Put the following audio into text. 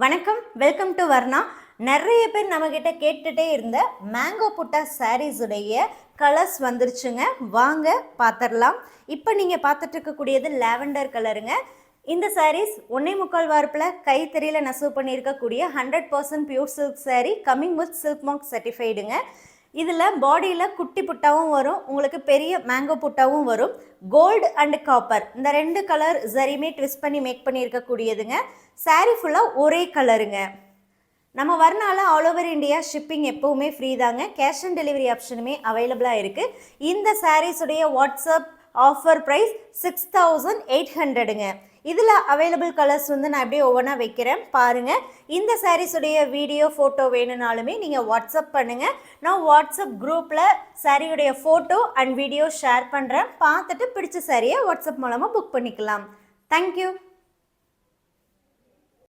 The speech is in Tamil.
வணக்கம், வெல்கம் டு வர்ணா. நிறைய பேர் நம்மக்கிட்ட கேட்டுகிட்டே இருந்த மேங்கோ புட்டா சாரீஸ் உடைய கலர்ஸ் வந்துருச்சுங்க. வாங்க பார்த்துடலாம். இப்போ நீங்கள் பார்த்துட்டு இருக்கக்கூடியது லாவெண்டர் கலருங்க. இந்த சாரீஸ் 1.25 வார்ப்பில் கைத்தறியில் நெசவு பண்ணியிருக்கக்கூடிய 100% pure silk sari, coming with silk mark சர்டிஃபைடுங்க. இதில் பாடியில் குட்டி புட்டாவும் வரும், உங்களுக்கு பெரிய மேங்கோ புட்டாவும் வரும். கோல்டு அண்ட் காப்பர் இந்த 2 கலர் சரியுமே ட்விஸ்ட் பண்ணி மேக் பண்ணியிருக்கக்கூடியதுங்க. சாரீ ஃபுல்லாக ஒரே கலருங்க. நம்ம வர்ணால ஆல் ஓவர் இந்தியா ஷிப்பிங் எப்போவுமே ஃப்ரீ தாங்க. கேஷ் ஆன் டெலிவரி ஆப்ஷனுமே அவைலபிளாக இருக்குது. இந்த சாரீஸுடைய வாட்ஸ்அப் ஆஃபர் ப்ரைஸ் 6800ங்க. இதில் அவைலபிள் கலர்ஸ் நான் அப்படியே ஒவ்வொன்றா வைக்கிறேன் பாருங்கள். இந்த சாரீஸுடைய வீடியோ ஃபோட்டோ வேணும்னாலுமே நீங்கள் வாட்ஸ்அப் பண்ணுங்கள். நான் வாட்ஸ்அப் குரூப்பில் சாரியுடைய ஃபோட்டோ அண்ட் வீடியோ ஷேர் பண்ணுறேன். பார்த்துட்டு பிடிச்ச சாரியை வாட்ஸ்அப் மூலமாக புக் பண்ணிக்கலாம். தேங்க்யூ.